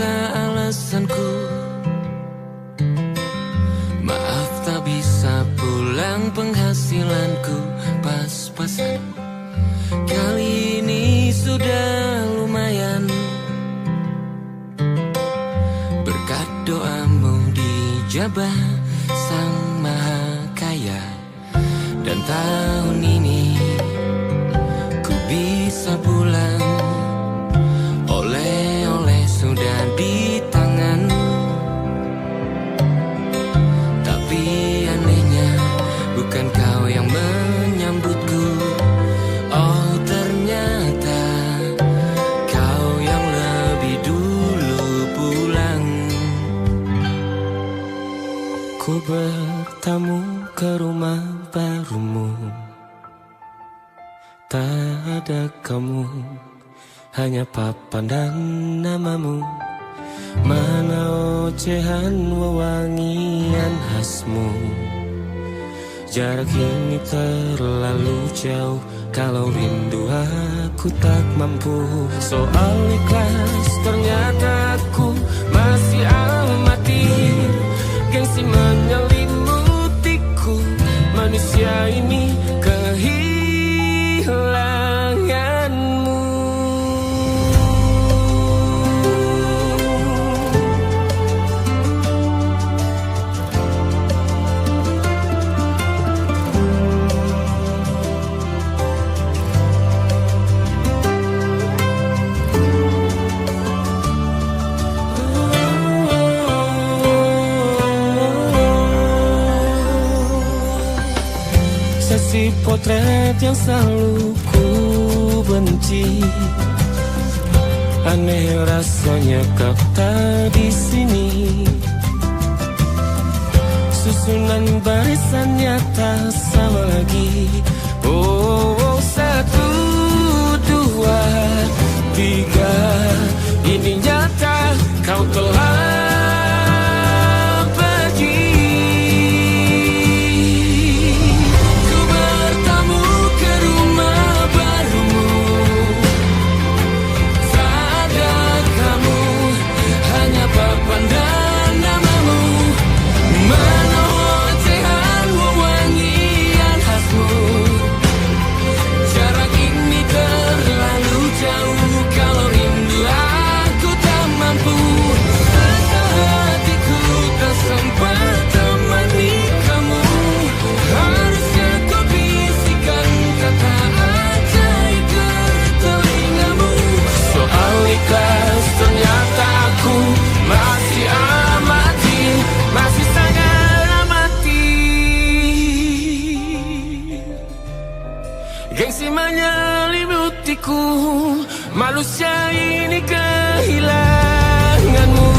minta alasanku. Maaf tak bisa pulang, penghasilanku pas-pasan. Kali ini sudah lumayan, berkat doamu dijabah Sang Maha Kaya. Dan tahun ini ku bisa pulang, oleh-oleh sudah di tangan. Tapi anehnya bukan kau yang menyambutku. Oh ternyata kau yang lebih dulu pulang. Ku bertamu ke rumah barumu, tak ada kamu, hanya papan dan namamu. Mana ocehan wewangian khasmu. Jarak ini terlalu jauh, kalau rindu aku tak mampu. Soal ikhlas ternyata aku masih amati. Gengsi menyelimutiku, manusia ini kehilanganmu. Sesi potret yang selalu ku benci, aneh rasanya kau tak di sini. Susunan barisannya tak sama lagi. Oh, 1, 2, 3, ini nyata kau telah gengsi menyelimutiku, manusia ini kehilanganmu.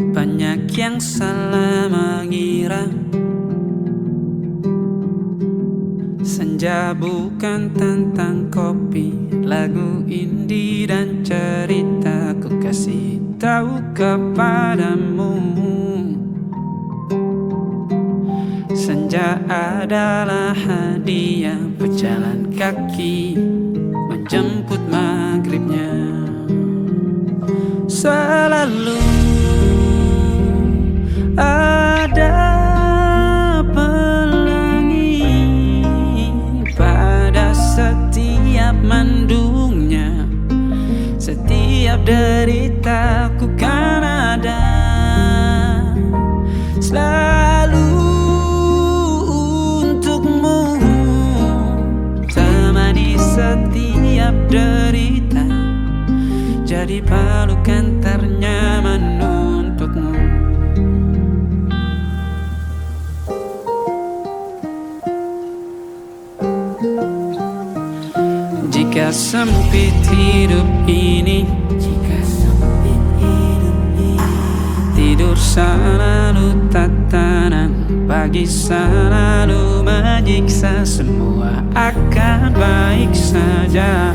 Banyak yang salah mengira senja bukan tentang kopi, lagu indie dan cerita. Ku kasih tahu kepadamu, senja adalah hadiah pejalan kaki menjemput maghribnya. Selalu ada pelangi pada setiap mendungnya. Setiap derita ku kan ada selalu untukmu, temani setiap derita. jadi pelukan ternyaman untukmu. Jika sempit hidup ini, tidur selalu tatanan, pagi selalu menyiksa, semua akan baik saja.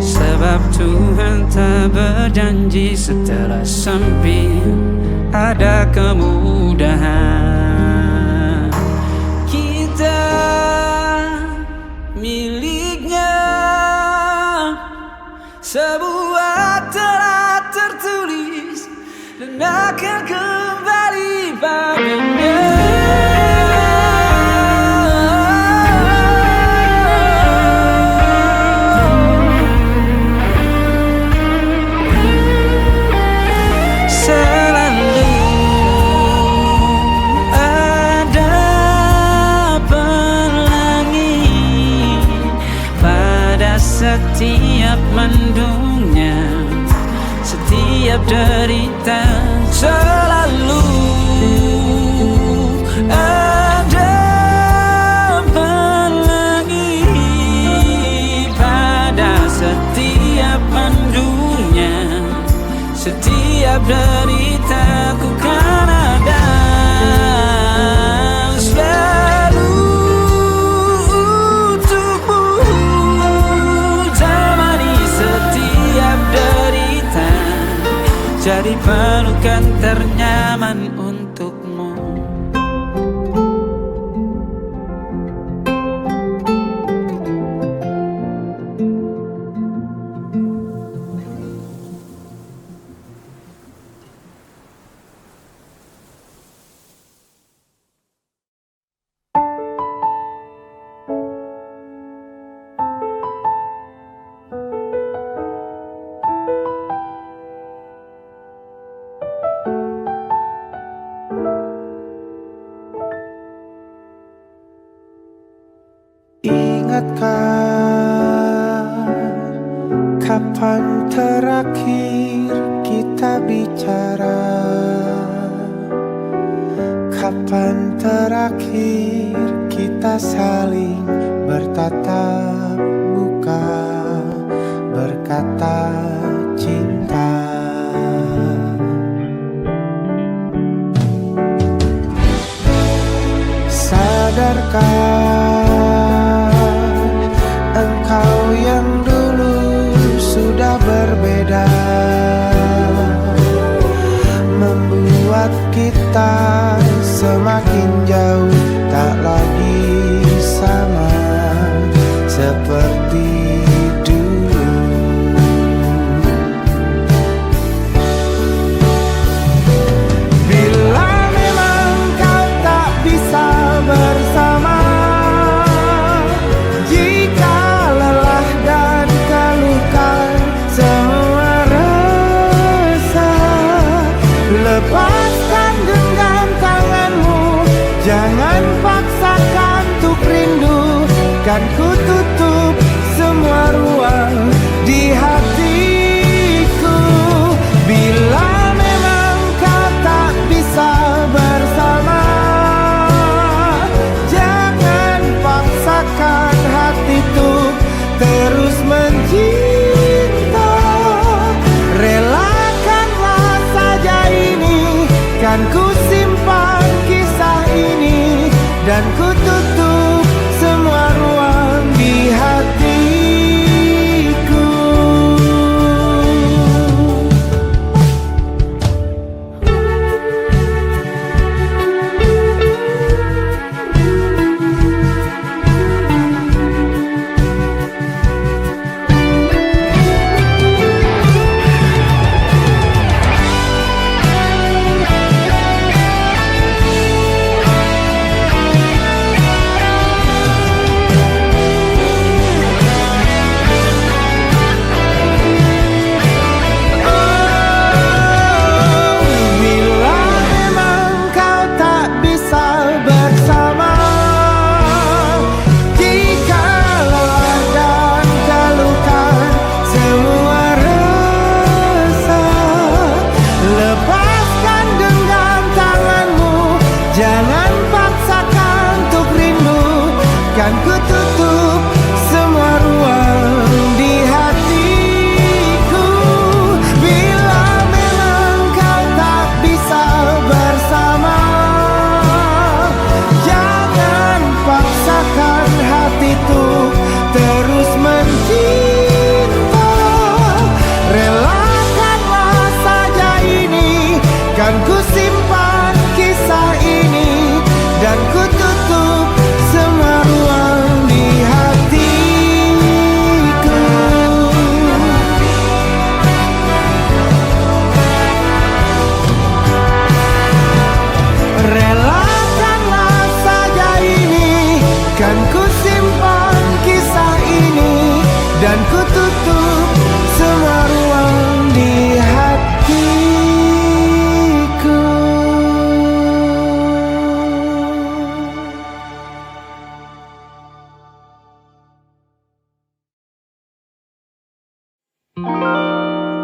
Sebab Tuhan tak berjanji setelah sempit ada kemudahan. Kita miliknya, sebuah telah tertulis dan akan kembali padanya. Selalu ada pelangi pada setiap mendungnya, setiap derita. Selalu ada pelangi pada setiap mendungnya, setiap derita ku kan ada. Selalu untukmu, temani setiap derita, jadi pelukan ternyaman untukmu. Ingatkah kapan terakhir kita bicara? Kapan terakhir kita saling bertatap muka, berkata cinta? Sadarkah engkau yang dulu sudah berbeda, membuat kita semakin jauh, tak lagi sama seperti dulu. Bila memang kau tak bisa bersama, jika lelah dan keluhkan semua tutup semua ruang di hatiku.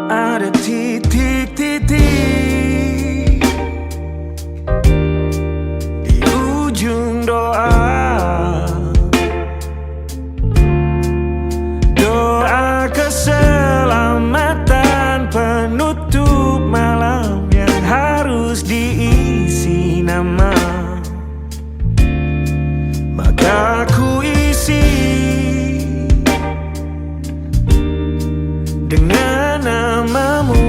Ada titik-titik di ujung doa, doa keselamatan penutup malam yang harus diisi nama. Maka ku isi dengan namamu,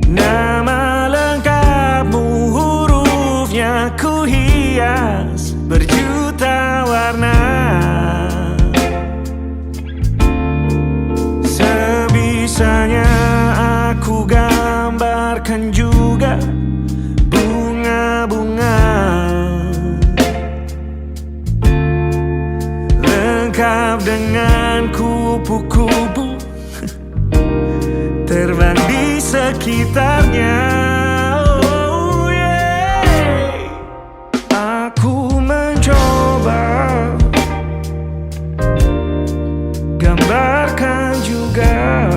nama lengkapmu, hurufnya ku hias berjuta warna. Sebisanya aku gambarkan juga bunga-bunga lengkap dengan kupu-kupu terbang di sekitarnya. Oh yeah. Aku mencoba gambarkan juga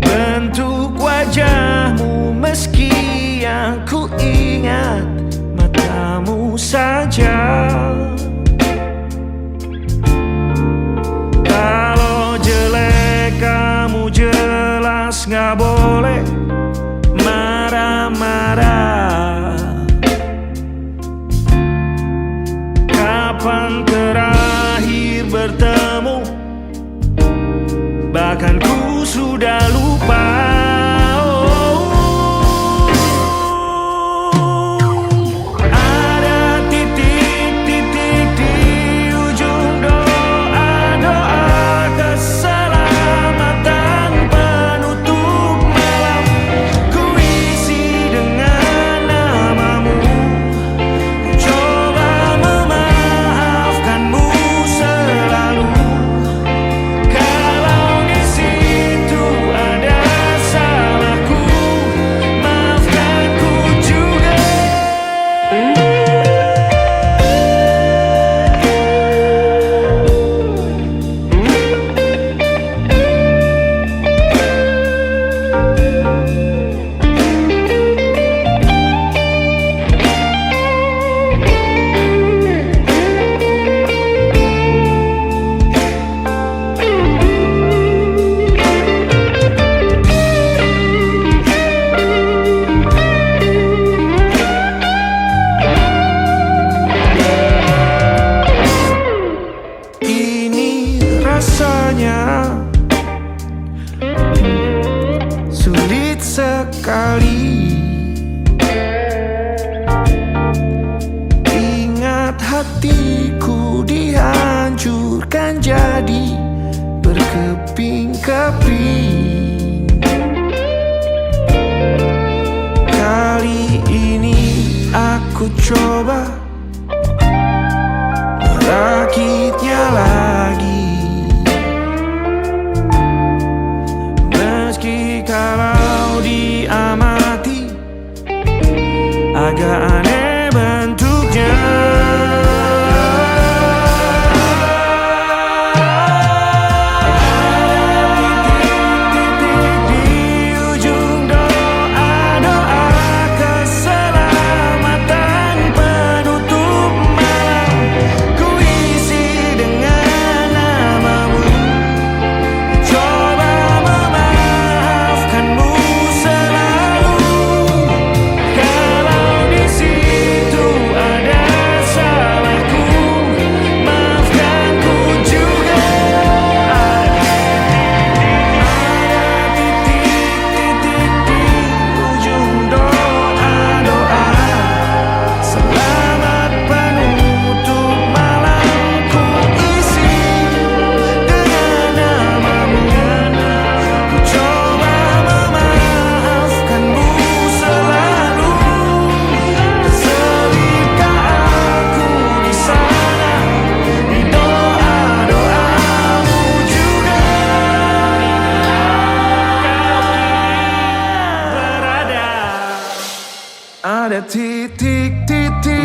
bentuk wajahmu, meski yang ku ingat matamu saja. Kalau jelek kamu jelas gak boleh marah-marah. Kapan terakhir bertemu, bahkan ku sudah lupa. Rasanya sulit sekali ingat hatiku dihancurkan jadi berkeping-keping. Kali ini aku coba merakitnya lagi. Meski kalau diamati agak aneh bentuknya. Keselamatan penuh ada titik-titik.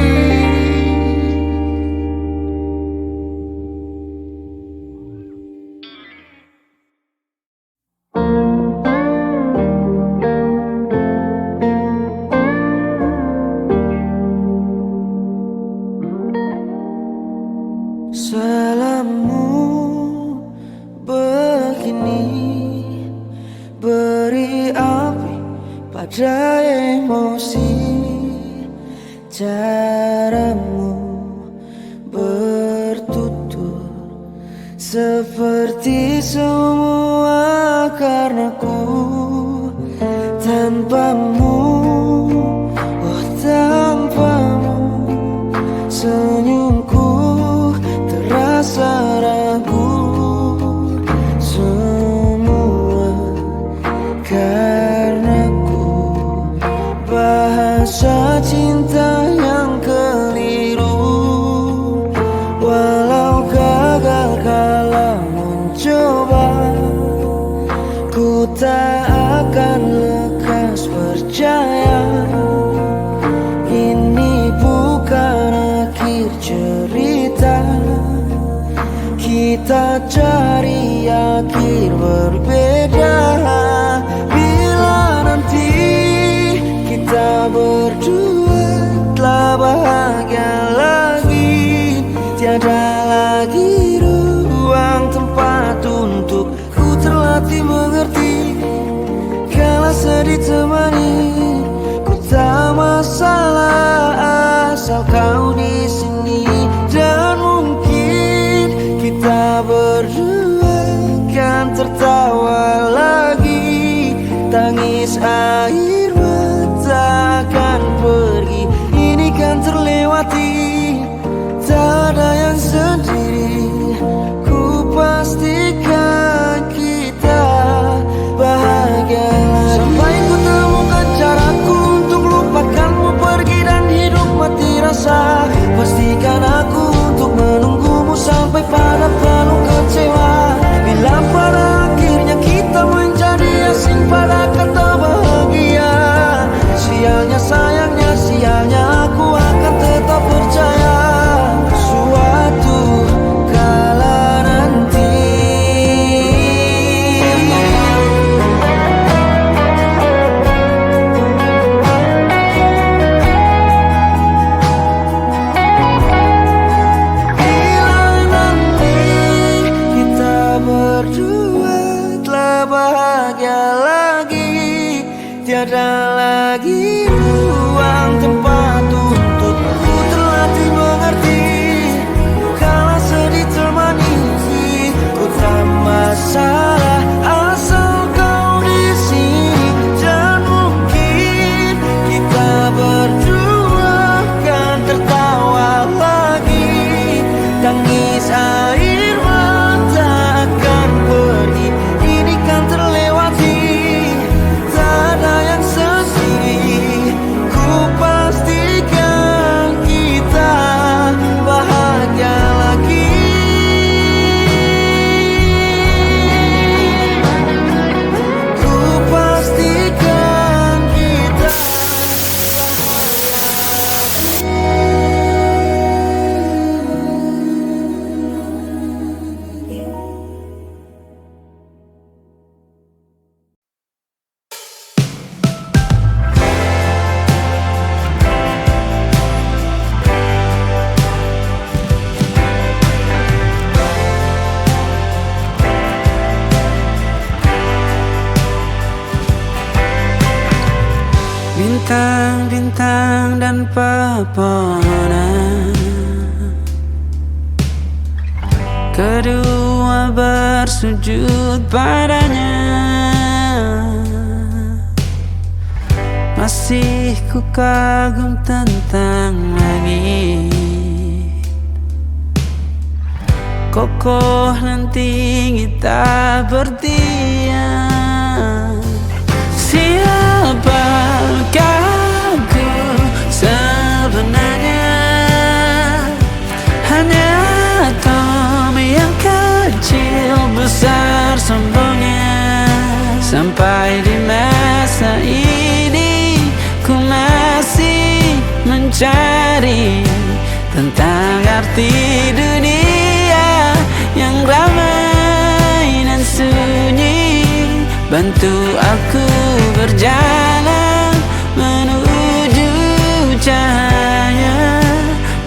Salammu begini, beri api pada emosi. Caramu bertutur seperti semua karenaku. Tanpamu, oh tanpamu, senyumku terasa ragu. Semua karenaku, bahasa cinta yang keliru. Walau gagal kala mencoba, ku tak akan lekas percaya. Ini bukan akhir cerita, kita cari akhir berbeda. Bila nanti kita berdua telah bahagia lagi, tiada lagi ruang tempat untuk ku terlatih mengerti. Kala sedih temani, ku tak masalah asal kau di sini. Dan mungkin kita berdua kan tertawa lagi, tangis air mata akan pergi. Ini kan terlewati, tak ada yang sendiri. Ku pastikan kita bahagia lagi. Sampai ku temukan caraku untuk lupakanmu pergi dan hidup mati rasa. Pastikan aku untuk menunggumu sampai pada penuh kecewa. Bila pada akhirnya kita menjadi asing pada kata bahagia, sialnya sayangnya sialnya aku akan tetap percaya. Suatu kala nanti berdua telah bahagia lagi, tiada lagi ruang tempat untuk ku terlatih mengerti. Kala sedih temani, ku tak masalah asal kau di sini. Dan mungkin kita berdua kan tertawa lagi, tangis air mata akan pergi. Ini kan terlewati, tak ada yang sendiri. Ku pastikan kita bahagia lagi. Ku pastikan kita bintang-bintang dan pepohonan, kedua bersujud padanya. Masih ku kagum tentang langit, kokoh dan tinggi tak berdiam. Siapakah aku sebenarnya? Hanya atom yang kecil besar sombongnya. Sampai di masa ini ku masih arti dunia yang ramai dan sunyi. Bantu aku berjalan menuju cahaya,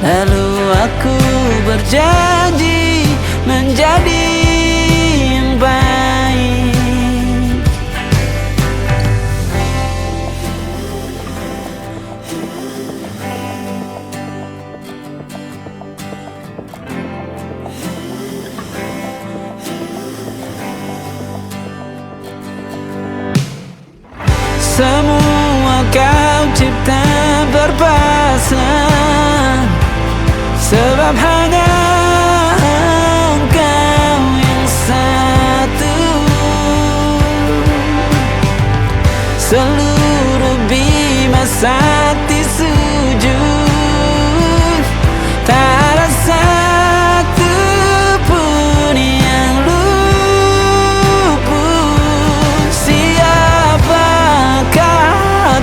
lalu aku berjanji menjadi yang baik. Semua kau cipta berpasang, sebab hanya engkau yang satu. Seluruh bima sakti sujud, tak ada satu pun yang luput. Siapakah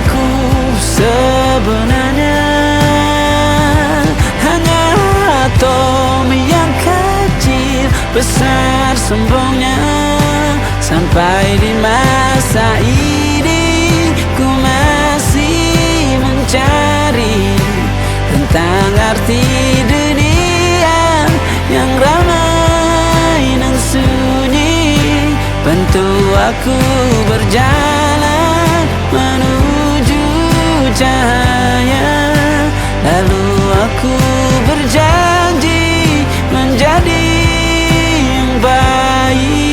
aku sebenarnya? Hanya atom yang kecil, besar sombongnya. Sampai di masa ini ku masih mencari tentang arti dunia yang ramai dan sunyi. Bantu aku berjalan menuju cahaya, lalu aku berjanji menjadi yang baik.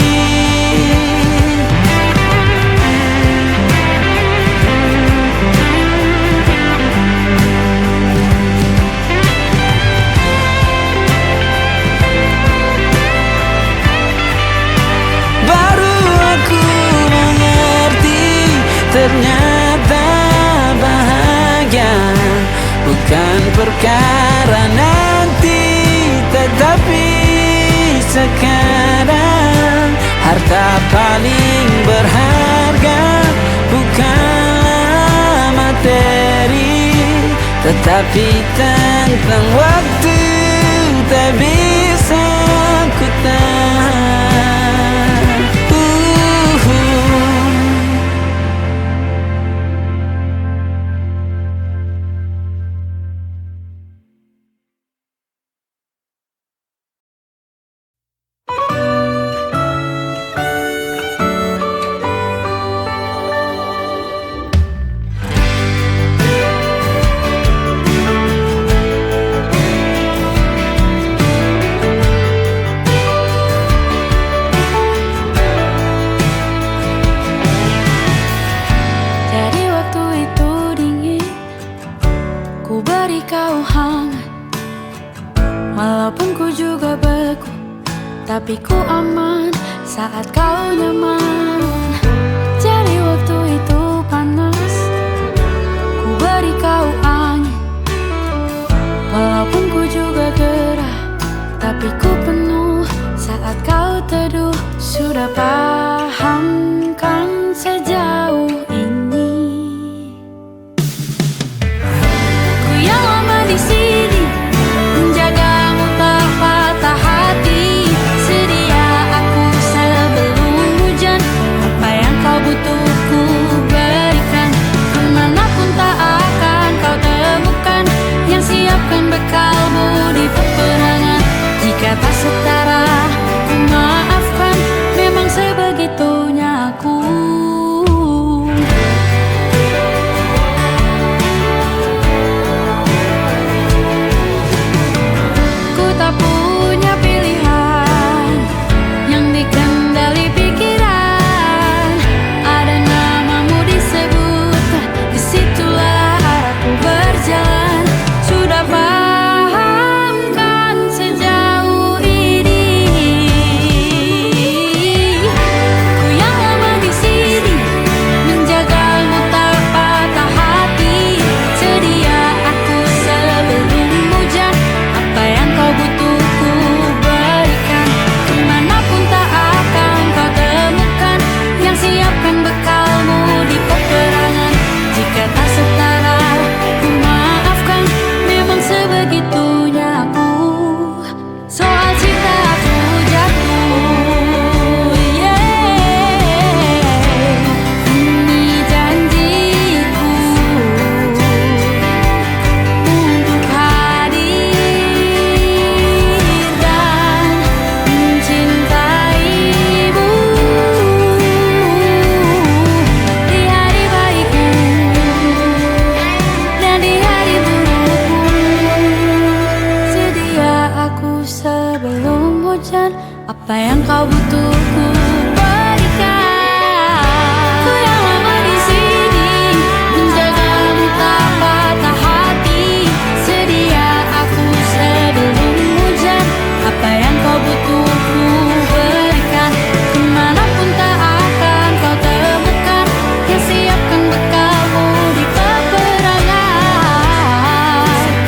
Baru aku mengerti, ternyata bahagia bukan perkara nanti, tetapi sekarang. Harta paling berharga bukanlah materi, tetapi tentang waktu tak bisa ku tahan. Tapi ku aman saat kau nyaman. Jadi waktu itu panas, ku beri kau angin. Walaupun ku juga gerah, tapi ku penuh saat kau teduh. Sudah paham kan sejauh ini? Ku yang lama di sini menjagamu tak patah hati. Sedia aku sebelum hujan, apa yang kau butuh ku berikan. Kemanapun tak akan kau temukan yang siapkan bekalmu di peperangan. Jika tak setara ku maafkan, memang sebagai hujan. Apa yang kau butuh ku berikan. Ku yang lama di sini menjagamu tak patah hati. Sedia aku sebelum hujan. Apa yang kau butuh ku berikan. Kemanapun tak akan kau temukan. Yang siapkan bekalmu di peperangan.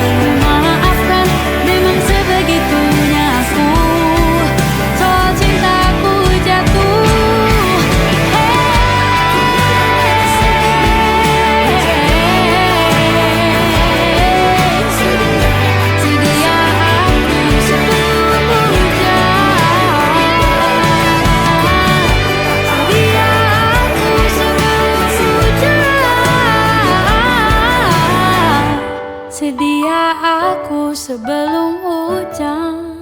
Ku maafkan, memang sebegitunya aku. Soal cintaku jatuh. Sedia aku sebelum hujan. Sedia aku sebelum hujan. Sedia aku sebelum hujan.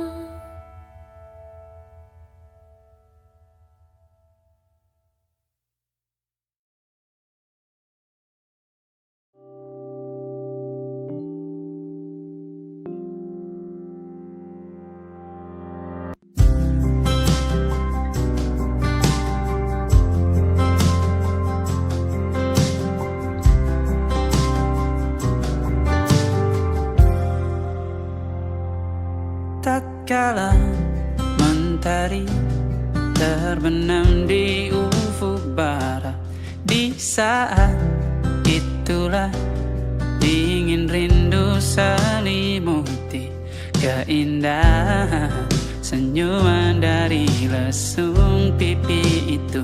Tatkala mentari terbenam di ufuk barat, di saat itulah dingin rindu selimuti keindahan senyuman dari lesung pipi itu.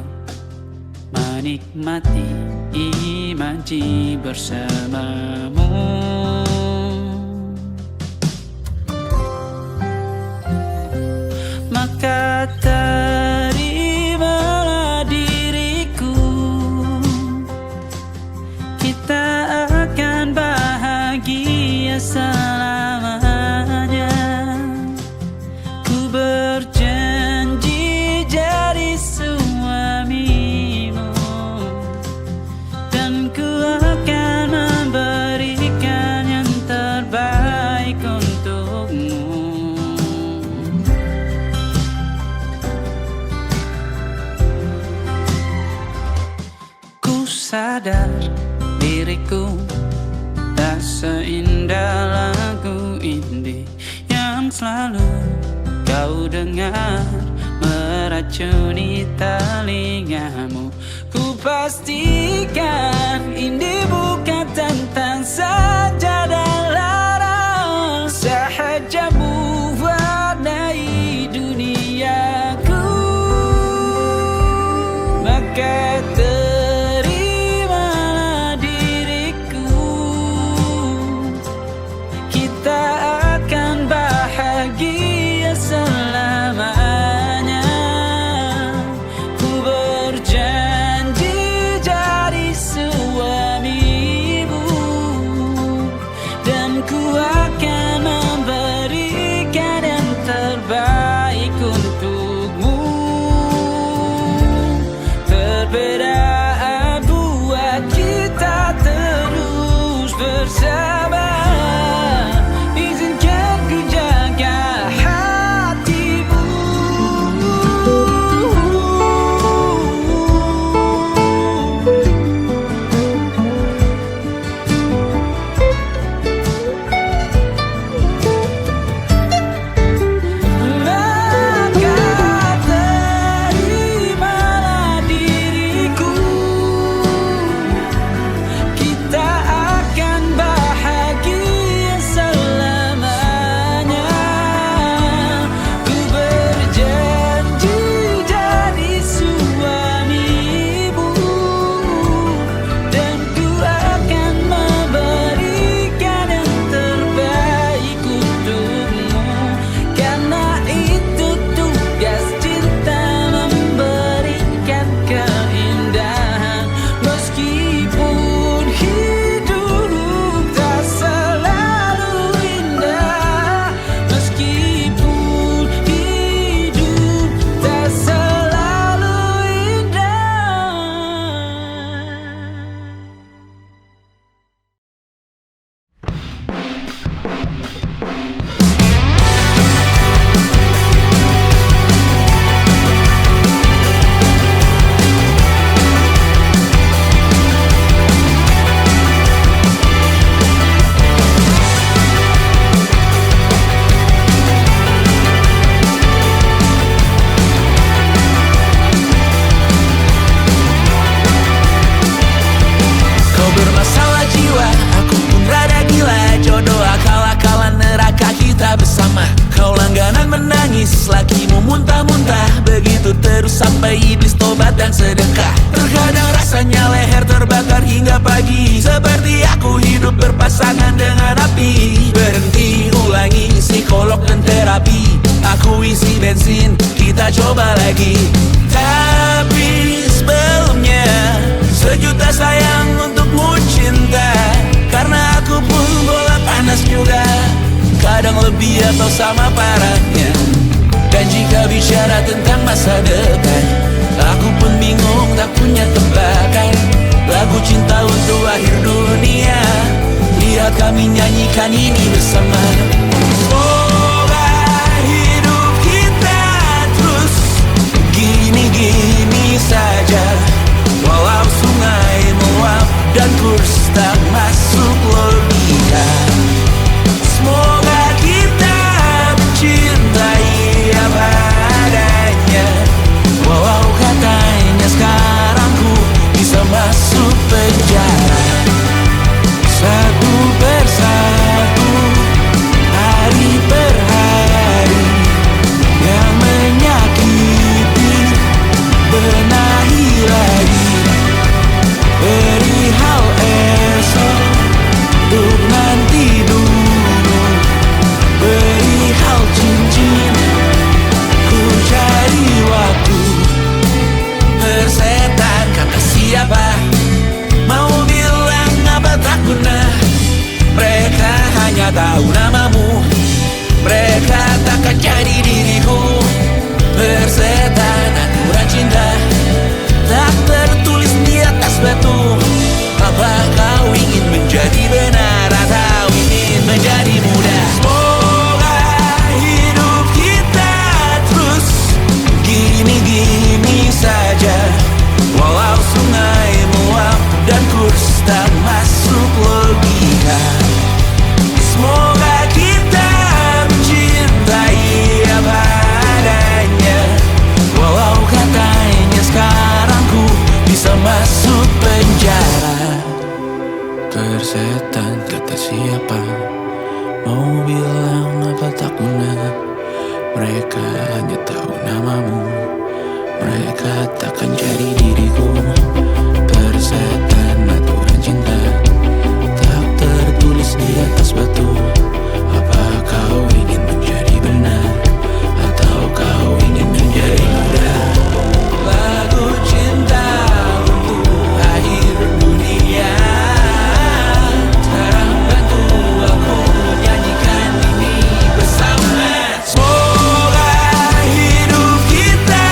Menikmati imaji bersamamu. Maka terimalah diriku, kita akan bahagia selamanya. Ku berjanji jadi suamimu, dan ku akan memberikan yang terbaik untukmu. Sadar diriku tak seindah lagu indie yang selalu kau dengar meracuni telingamu. Ku pastikan indie bukan tentang saja dan lara, sahaja mewarnai duniaku. Maka bahagia selamanya. Ku berjanji jadi suamimu, dan terus lakimu muntah-muntah. Begitu terus sampai iblis tobat dan sedekah. Terkadang rasanya leher terbakar hingga pagi, seperti aku hidup berpasangan dengan api. Berhenti, ulangi psikolog dan terapi. Aku isi bensin, kita coba lagi. Tapi sebelumnya, sejuta sayang untukmu cinta. Karena aku pun bola panas juga, kadang lebih atau sama parahnya. Dan jika bicara tentang masa depan, aku pun bingung tak punya tebakan. Lagu cinta untuk akhir dunia, lihat kami nyanyikan ini bersama. Semoga hidup kita terus gini-gini saja, walau sungai meluap dan kurs tak masuk logika. Semoga kita mencintai apa adanya, walau katanya sekarang ku bisa masuk penjara. Satu persatu, hari per hari, yang menyakiti benahi lagi. Perihal esok, untuk nanti dulu. Perihal cincin, ku cari waktu. Persetan kata siapa, mau bilang apa tak guna. Mereka hanya tahu namamu, mereka takkan jadi diriku. Persetan aturan cinta, tak tertulis di atas batu. Apa kau ingin menjadi benar atau ingin menjadi muda? Semoga hidup kita terus gini-gini saja, walau sungai meluap dan kurs tak masuk logika. Semoga kita mencintai apa adanya, walau katanya sekarang ku bisa masuk penjara. Persetan kata siapa, mau bilang apa tak guna. Mereka hanya tahu namamu, mereka takkan jadi diriku. Persetan aturan cinta, tak tertulis di atas batu. Apa kau ingin menjadi benar atau kau ingin menjadi muda? Lagu cinta untuk akhir dunia, sekarang bantu aku nyanyikan ini bersama. Semoga hidup kita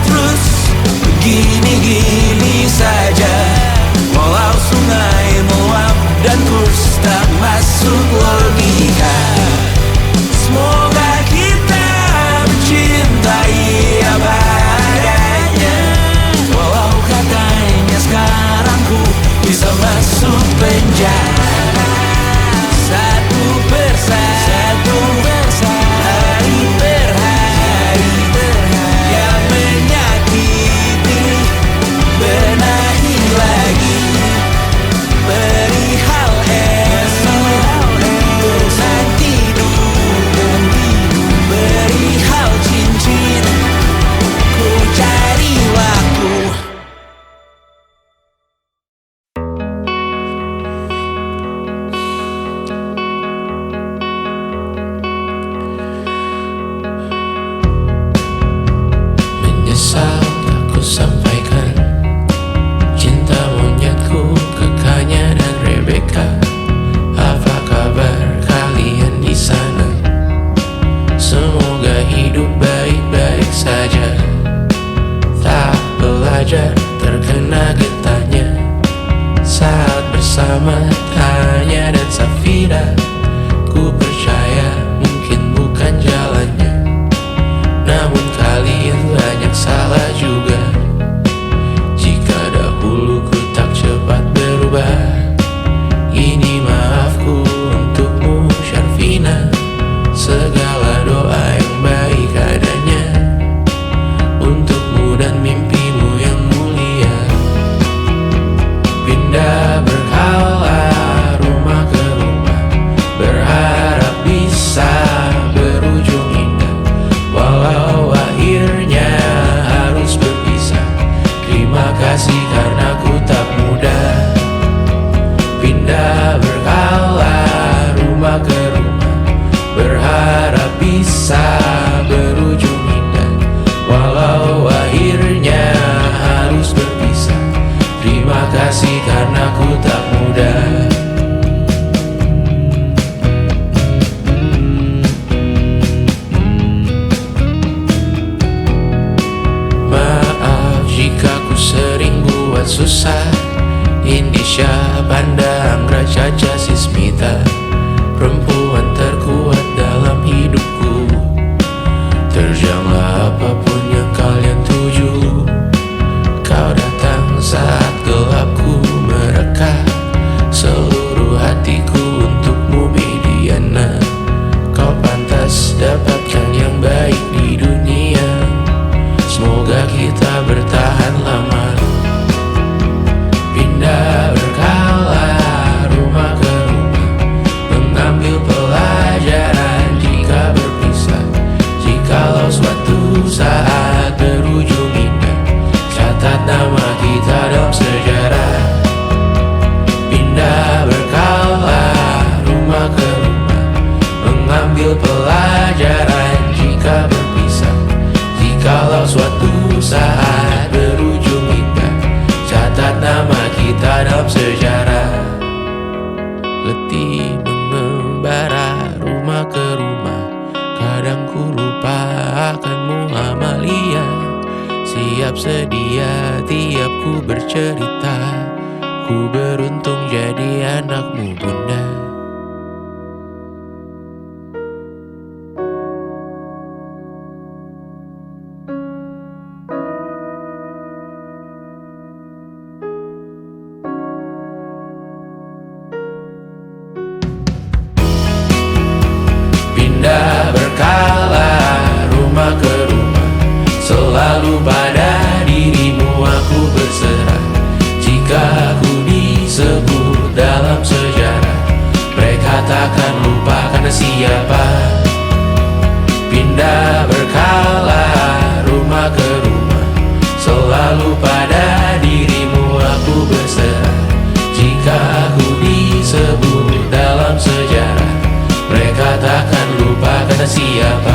terus begini-gini saja, walau sungai meluap dan kurs tak masuk logika. Semoga kita mencintai apa adanya, walau katanya sekarang ku bisa masuk penjara. Satu persatu, hari per hari, yang menyakiti benahi lagi. Perihal esok, untuk nanti dulu. Perihal cincin, ku cari waktu. Menyesal tak ku sampaikan cinta monyetku ke Kanya dan Rebecca. Apa kabar kalian di sana? Semoga hidup baik-baik saja. Tak belajar terkena getahnya saat bersama Tanya dan Safira. Ku percaya mungkin bukan jalannya, namun kalian banyak salah juga. Jika dahulu ku tak cepat berubah, ini maafku untukmu Syarfina. Segala doa yang baik adanya untukmu dan mimpimu yang mulia. Pindah berkala rumah ke rumah, buat susah. Indonesia pandang Raja Jasismita, perempuan terkuat dalam hidupku. Terjanglah apapun yang kalian tuju. Kau datang saat gelapku mereka, seluruh hatiku untukmu Mediana. Kau pantas dapatkan yang baik di dunia. Semoga kita bertahan lama. Pindah berkala rumah ke rumah, mengambil pelajaran jika berpisah. Jikalau suatu saat berujung indah, catat nama kita dalam sejarah. Pindah berkala rumah ke rumah, mengambil pelajaran jika berpisah. Jikalau suatu saat berujung indah, catat nama kita dalam sejarah. Letih mengembara rumah ke rumah, kadang ku lupa akanmu Amalia. Siap sedia tiap ku bercerita, ku beruntung jadi anakmu bunda. Pindah berkala rumah ke rumah, selalu pada dirimu aku berserah. Jika aku disebut dalam sejarah, mereka takkan lupa karena siapa. Pindah berkala rumah ke rumah, selalu pada dirimu aku berserah. Jika aku disebut dalam sejarah, mereka takkan lupa karena siapa.